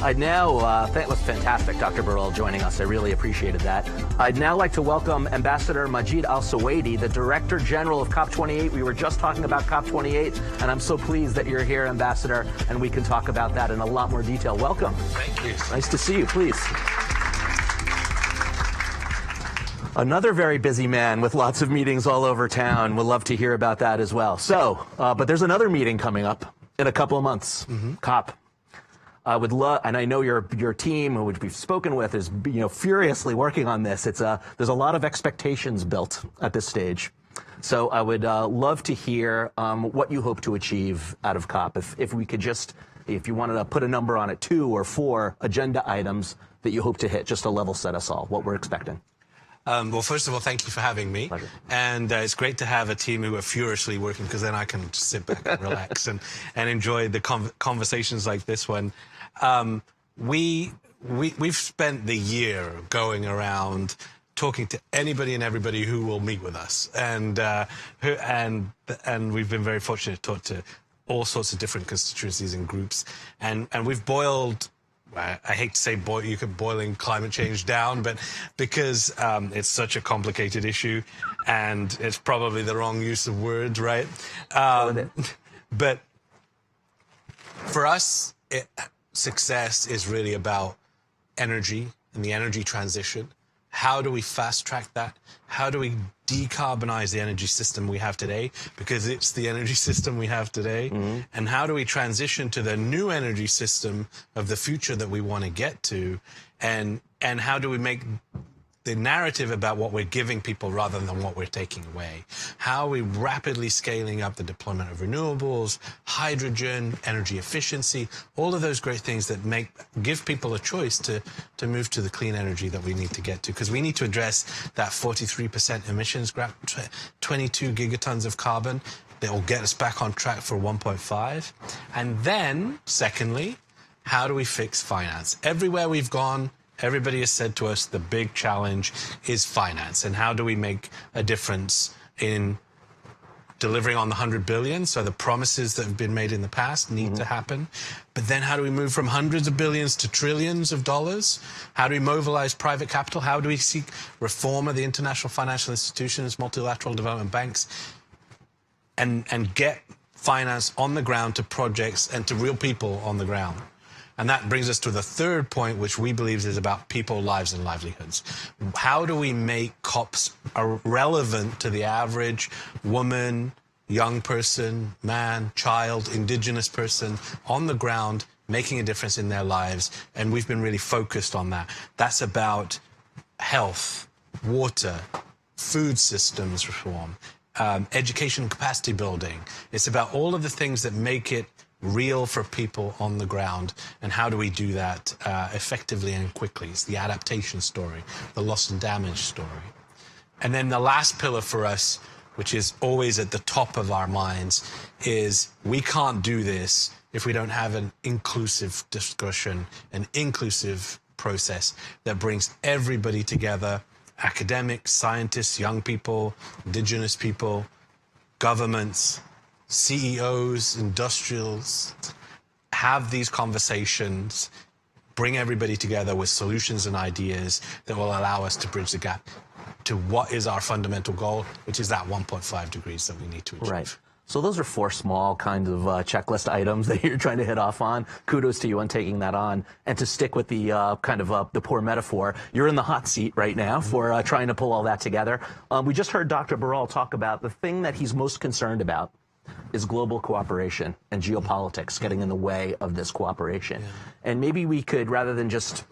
That was fantastic, Dr. Burrell, joining us. I really appreciated that. I'd now like to welcome Ambassador Majid Al-Suwaidi, the Director General of COP28. We were just talking about COP28, and I'm so pleased that you're here, Ambassador, and we can talk about that in a lot more detail. Welcome. Thank you. Nice to see you, please. Another very busy man with lots of meetings all over town. We'll love to hear about that as well. So, but there's another meeting coming up in a couple of months, COP. I would love, and I know your team, which we've spoken with, is furiously working on this. There's a lot of expectations built at this stage. So I would love to hear what you hope to achieve out of COP. If we could just, if you wanted to put a number on it, 2 or 4 agenda items that you hope to hit, just to level set us all, what we're expecting. Well, first of all, thank you for having me. Pleasure. And it's great to have a team who are furiously working, because then I can just sit back and relax and enjoy the conversations like this one. We've spent the year going around talking to anybody and everybody who will meet with us, and we've been very fortunate to talk to all sorts of different constituencies and groups, and we've boiled. I hate to say boiling climate change down, but because it's such a complicated issue, and it's probably the wrong use of words, right? But for us, success is really about energy and the energy transition. How do we fast track that? How do we decarbonize the energy system we have today? Because it's the energy system we have today. And how do we transition to the new energy system of the future that we want to get to? And how do we make the narrative about what we're giving people rather than what we're taking away? How are we rapidly scaling up the deployment of renewables, hydrogen, energy efficiency, all of those great things that give people a choice to move to the clean energy that we need to get to? Because we need to address that 43% emissions gap, 22 gigatons of carbon that will get us back on track for 1.5. And then, secondly, how do we fix finance? Everywhere we've gone, everybody has said to us the big challenge is finance, and how do we make a difference in delivering on the 100 billion? So the promises that have been made in the past need to happen. But then how do we move from hundreds of billions to trillions of dollars? How do we mobilize private capital? How do we seek reform of the international financial institutions, multilateral development banks, and get finance on the ground to projects and to real people on the ground? And that brings us to the third point, which we believe is about people, lives, and livelihoods. How do we make COPs relevant to the average woman, young person, man, child, indigenous person on the ground, making a difference in their lives? And we've been really focused on that. That's about health, water, food systems reform, education capacity building. It's about all of the things that make it real for people on the ground, and how do we do that effectively and quickly? It's the adaptation story, the loss and damage story. And then the last pillar for us, which is always at the top of our minds, is we can't do this if we don't have an inclusive discussion, an inclusive process that brings everybody together, academics, scientists, young people, indigenous people, governments, CEOs, industrials, have these conversations, bring everybody together with solutions and ideas that will allow us to bridge the gap to what is our fundamental goal, which is that 1.5 degrees that we need to achieve. Right. So those are 4 small kinds of checklist items that you're trying to hit off on. Kudos to you on taking that on. And to stick with the the poor metaphor, you're in the hot seat right now for trying to pull all that together. We just heard Dr. Burrell talk about the thing that he's most concerned about is global cooperation and geopolitics getting in the way of this cooperation. And maybe we could, rather than just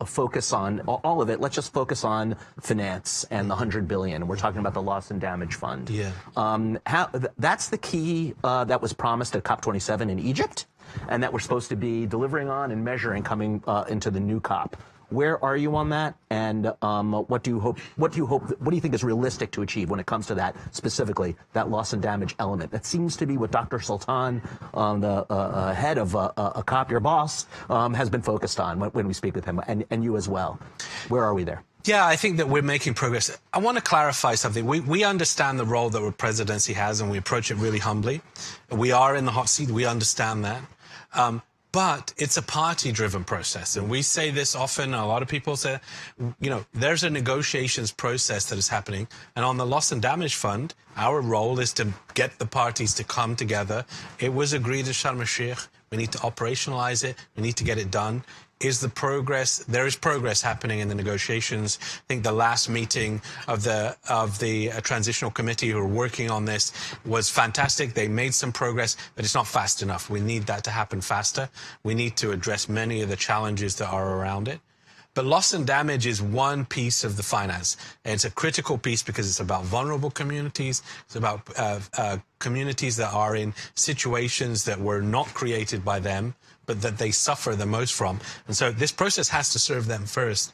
focus on all of it, let's just focus on finance and the 100 billion. We're talking about the loss and damage fund. That's the key that was promised at COP27 in Egypt, and that we're supposed to be delivering on and measuring coming into the new COP. Where are you on that? And what do you think is realistic to achieve when it comes to that, specifically that loss and damage element? That seems to be what Dr. Sultan, the head of a COP, your boss, has been focused on when we speak with him, and you as well. Where are we there? Yeah, I think that we're making progress. I want to clarify something. We understand the role that the presidency has, and we approach it really humbly. We are in the hot seat. We understand that. But it's a party-driven process. And we say this often, a lot of people say, there's a negotiations process that is happening. And on the loss and damage fund, our role is to get the parties to come together. It was agreed in Sharm el-Sheikh. We need to operationalize it. We need to get it done. There is progress happening in the negotiations. I think the last meeting of the transitional committee who are working on this was fantastic. They made some progress, but it's not fast enough. We need that to happen faster. We need to address many of the challenges that are around it. But loss and damage is one piece of the finance. And it's a critical piece because it's about vulnerable communities. It's about communities that are in situations that were not created by them, but that they suffer the most from. And so this process has to serve them first.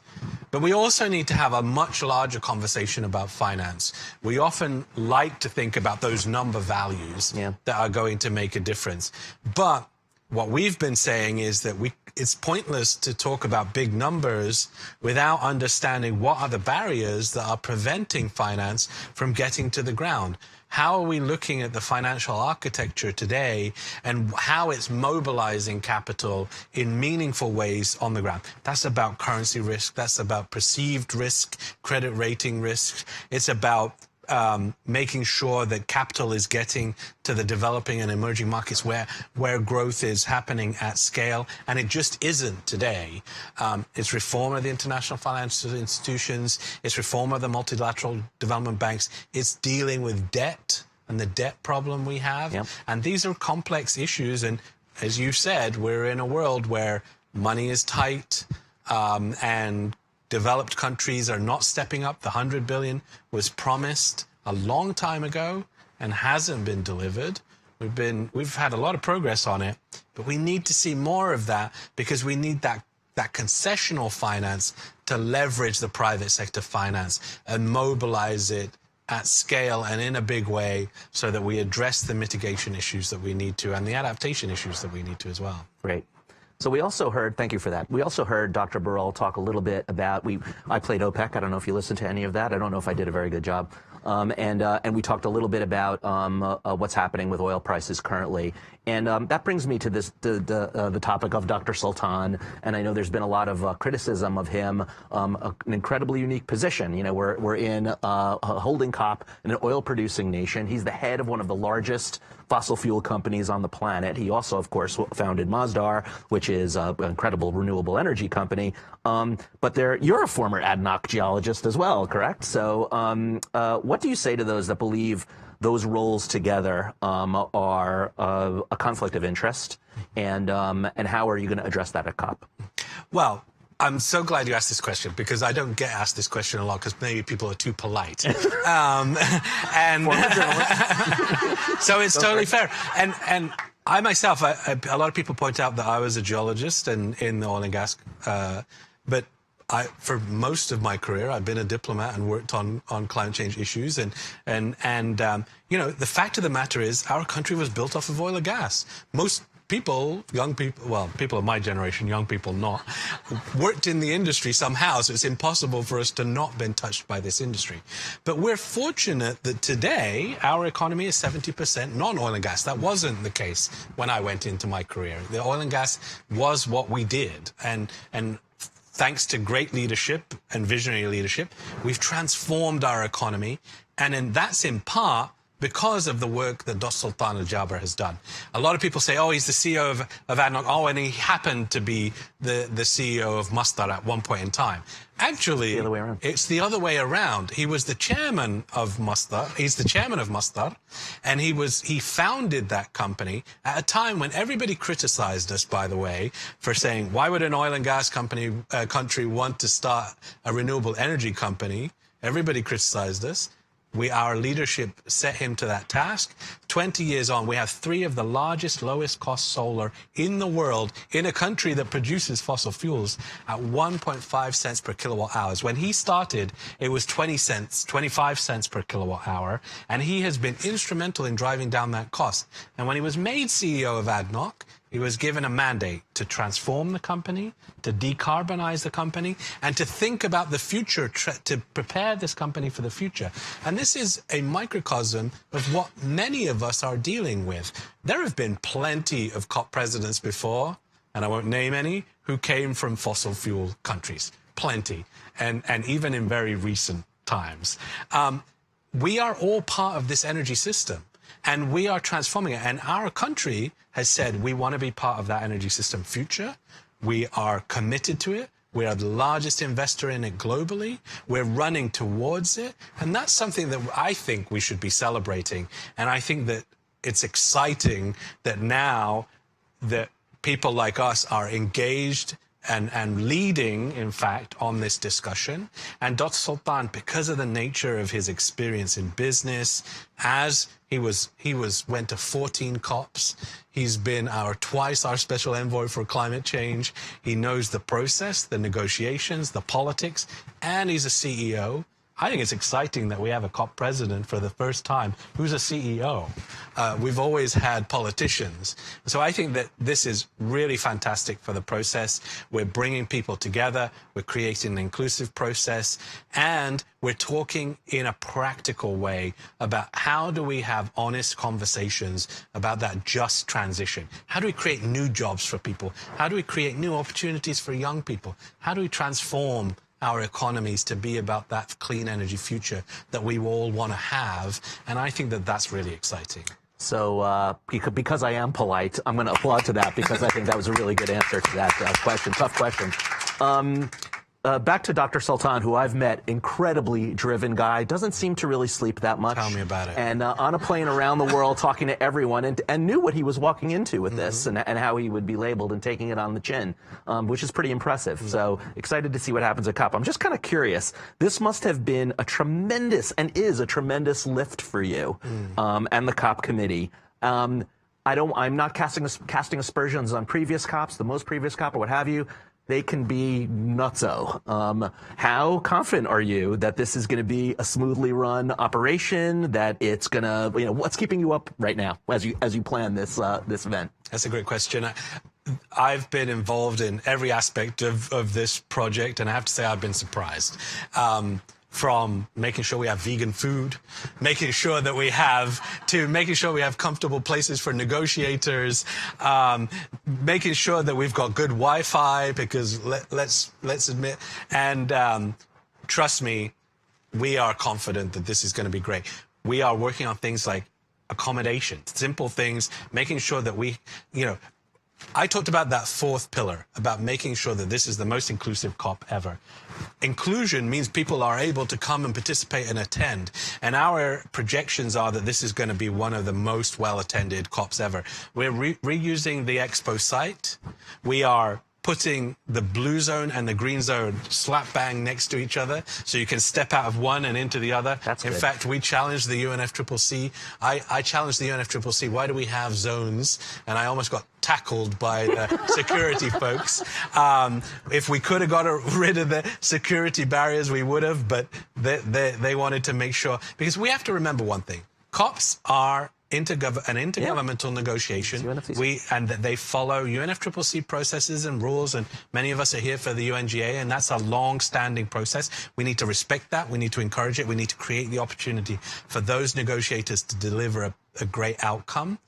But we also need to have a much larger conversation about finance. We often like to think about those number values that are going to make a difference. But what we've been saying is that it's pointless to talk about big numbers without understanding what are the barriers that are preventing finance from getting to the ground. How are we looking at the financial architecture today and how it's mobilizing capital in meaningful ways on the ground? That's about currency risk. That's about perceived risk, credit rating risk. It's about making sure that capital is getting to the developing and emerging markets where growth is happening at scale, and it just isn't today. It's reform of the international financial institutions, it's reform of the multilateral development banks, it's dealing with debt and the debt problem we have. And these are complex issues, and as you said, we're in a world where money is tight, and developed countries are not stepping up. The 100 billion was promised a long time ago and hasn't been delivered. We've had a lot of progress on it, but we need to see more of that because we need that concessional finance to leverage the private sector finance and mobilize it at scale and in a big way so that we address the mitigation issues that we need to and the adaptation issues that we need to as well. Great. So we also heard, thank you for that. We also heard Dr. Burrell talk a little bit about, I played OPEC. I don't know if you listened to any of that. I don't know if I did a very good job. And we talked a little bit about what's happening with oil prices currently. And that brings me to the topic of Dr. Sultan. And I know there's been a lot of criticism of him, an incredibly unique position. We're in holding COP in an oil-producing nation. He's the head of one of the largest fossil fuel companies on the planet. He also, of course, founded Masdar, which is an incredible renewable energy company. But you're a former ADNOC geologist as well, correct? So what do you say to those that believe those roles together are a conflict of interest? And how are you going to address that at COP? Well, I'm so glad you asked this question because I don't get asked this question a lot because maybe people are too polite. And so it's totally fair. And I myself, a lot of people point out that I was a geologist in the oil and gas, but for most of my career, I've been a diplomat and worked on climate change issues. And the fact of the matter is our country was built off of oil and gas. Most people, young people, well, people of my generation, young people not, worked in the industry somehow, so it's impossible for us to not been touched by this industry. But we're fortunate that today our economy is 70% non-oil and gas. That wasn't the case when I went into my career. The oil and gas was what we did, and thanks to great leadership and visionary leadership, we've transformed our economy, and that's in part because of the work that Dr. Sultan Al Jaber has done. A lot of people say, oh, he's the CEO of ADNOC. Oh, and he happened to be the CEO of Masdar at one point in time. Actually, it's the other way around. He was the chairman of Masdar. He's the chairman of Masdar, and he founded that company at a time when everybody criticized us, by the way, for saying, why would an oil and gas country want to start a renewable energy company? Everybody criticized us. Our leadership set him to that task. 20 years on, we have 3 of the largest, lowest cost solar in the world in a country that produces fossil fuels at 1.5 cents per kilowatt hours. When he started, it was 20 cents, 25 cents per kilowatt hour, and he has been instrumental in driving down that cost. And when he was made CEO of ADNOC, he was given a mandate to transform the company, to decarbonize the company, and to think about the future, to prepare this company for the future. And this is a microcosm of what many of us are dealing with. There have been plenty of COP presidents before. and I won't name any, who came from fossil fuel countries. Plenty, and even in very recent times. We are all part of this energy system, and we are transforming it. And our country has said we want to be part of that energy system future. We are committed to it. We are the largest investor in it globally. We're running towards it. And that's something that I think we should be celebrating. And I think that it's exciting that now that people like us are engaged and leading, in fact, on this discussion. And Dr. Sultan, because of the nature of his experience in business, as he went to 14 COPs. He's been twice our special envoy for climate change. He knows the process, the negotiations, the politics, and he's a CEO. I think it's exciting that we have a COP president for the first time who's a CEO. We've always had politicians. So I think that this is really fantastic for the process. We're bringing people together. We're creating an inclusive process. And we're talking in a practical way about how do we have honest conversations about that just transition? How do we create new jobs for people? How do we create new opportunities for young people? How do we transform our economies to be about that clean energy future that we all want to have? And I think that that's really exciting. So because I am polite, I'm going to applaud to that, because I think that was a really good answer to that question. Tough question. Back to Dr. Sultan, who I've met, incredibly driven guy, doesn't seem to really sleep that much. Tell me about it. And on a plane around the world talking to everyone, and knew what he was walking into with this, and how he would be labeled, and taking it on the chin, which is pretty impressive. So excited to see what happens at COP. I'm just kind of curious. This must have been a tremendous, and is a tremendous lift for you, and the COP committee. I'm not casting aspersions on previous COPs, the most previous COP or what have you. They can be nutso. How confident are you that this is going to be a smoothly run operation? That it's going to, what's keeping you up right now as you plan this event? That's a great question. I've been involved in every aspect of this project, and I have to say I've been surprised. From making sure we have vegan food, making sure we have comfortable places for negotiators, making sure that we've got good Wi-Fi, because let's admit, and trust me, we are confident that this is going to be great. We are working on things like accommodation, simple things, making sure that I talked about that fourth pillar, about making sure that this is the most inclusive COP ever. Inclusion means people are able to come and participate and attend. And our projections are that this is going to be one of the most well-attended COPs ever. We're reusing the expo site. We are putting the blue zone and the green zone slap bang next to each other, so you can step out of one and into the other. That's in good. fact, we challenged the UNFCCC. I challenged the UNFCCC, why do we have zones? And I almost got tackled by the security folks. If we could have got rid of the security barriers, we would have, but they wanted to make sure, because we have to remember one thing. COPs are an intergovernmental negotiation. And they follow UNFCCC processes and rules, and many of us are here for the UNGA, and that's a long-standing process. We need to respect that. We need to encourage it. We need to create the opportunity for those negotiators to deliver a great outcome.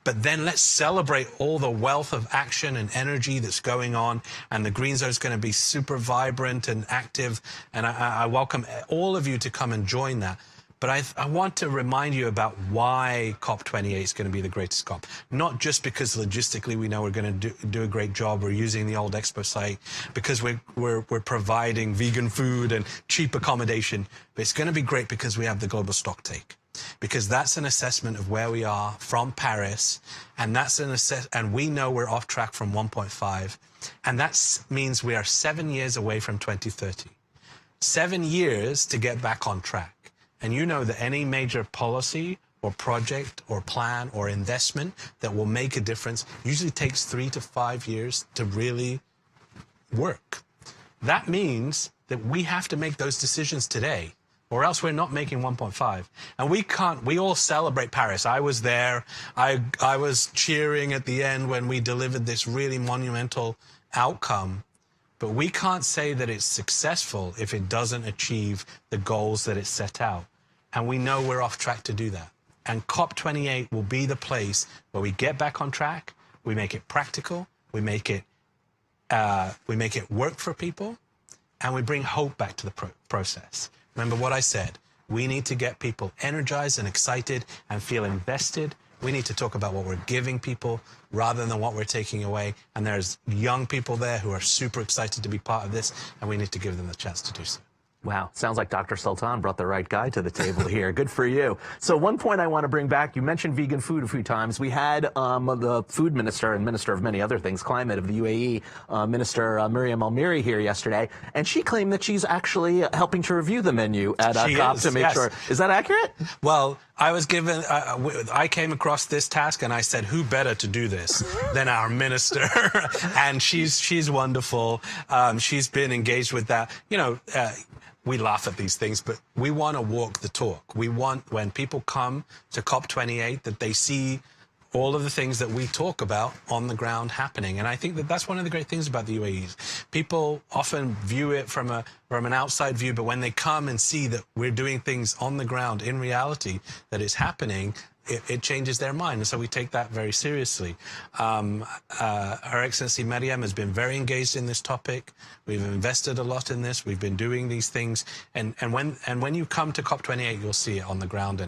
But then let's celebrate all the wealth of action and energy that's going on, and the Green Zone is going to be super vibrant and active, and I welcome all of you to come and join that. But I want to remind you about why COP28 is going to be the greatest COP. Not just because logistically we know we're going to do a great job, we're using the old expo site, because we're providing vegan food and cheap accommodation, but it's going to be great because we have the global stocktake. Because that's an assessment of where we are from Paris, and and we know we're off track from 1.5, and that means we are 7 years away from 2030. 7 years to get back on track. And you know that any major policy or project or plan or investment that will make a difference usually takes 3 to 5 years to really work. That means that we have to make those decisions today, or else we're not making 1.5. And we all celebrate Paris. I was there. I was cheering at the end when we delivered this really monumental outcome. But we can't say that it's successful if it doesn't achieve the goals that it set out. And we know we're off track to do that. And COP28 will be the place where we get back on track, we make it practical, we make it we make it work for people, and we bring hope back to the process. Remember what I said. We need to get people energized and excited and feel invested. We need to talk about what we're giving people rather than what we're taking away. And there's young people there who are super excited to be part of this, and we need to give them the chance to do so. Wow, sounds like Dr. Sultan brought the right guy to the table here. Good for you. So one point I want to bring back, you mentioned vegan food a few times. We had the food minister and minister of many other things, climate of the UAE, Minister Miriam Almiri here yesterday, and she claimed that she's actually helping to review the menu at COP to make sure. Is that accurate? Well, I was given, I came across this task and I said, who better to do this than our minister? And she's wonderful. She's been engaged with that. You know, we laugh at these things, but we want to walk the talk. We want, when people come to COP28, that they see all of the things that we talk about on the ground happening. And I think that that's one of the great things about the UAE. People often view it from an outside view, but when they come and see that we're doing things on the ground in reality, that is happening, it changes their mind. And so we take that very seriously. Her Excellency Mariam has been very engaged in this topic. We've invested a lot in this. We've been doing these things. And when you come to COP28, you'll see it on the ground.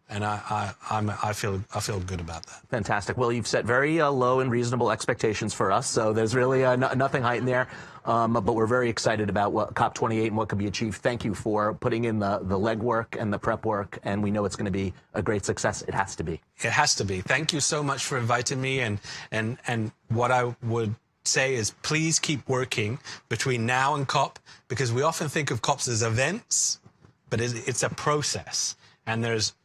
And I feel good about that. Fantastic. Well, you've set very low and reasonable expectations for us, so there's really nothing hiding there. But we're very excited about what COP28 and what could be achieved. Thank you for putting in the legwork and the prep work, and we know it's going to be a great success. It has to be. It has to be. Thank you so much for inviting me. And what I would say is please keep working between now and COP, because we often think of COPs as events, but it's a process. And there's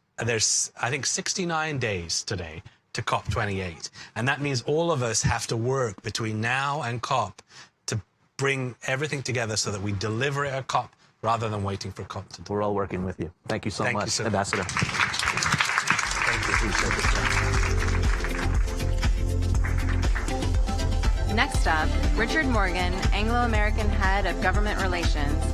I think 69 days today to COP28. And that means all of us have to work between now and COP to bring everything together so that we deliver it at COP rather than waiting for COP to do. We're all working with you. Thank you so much, you so Ambassador. Thank you. Next up, Richard Morgan, Anglo-American Head of Government Relations,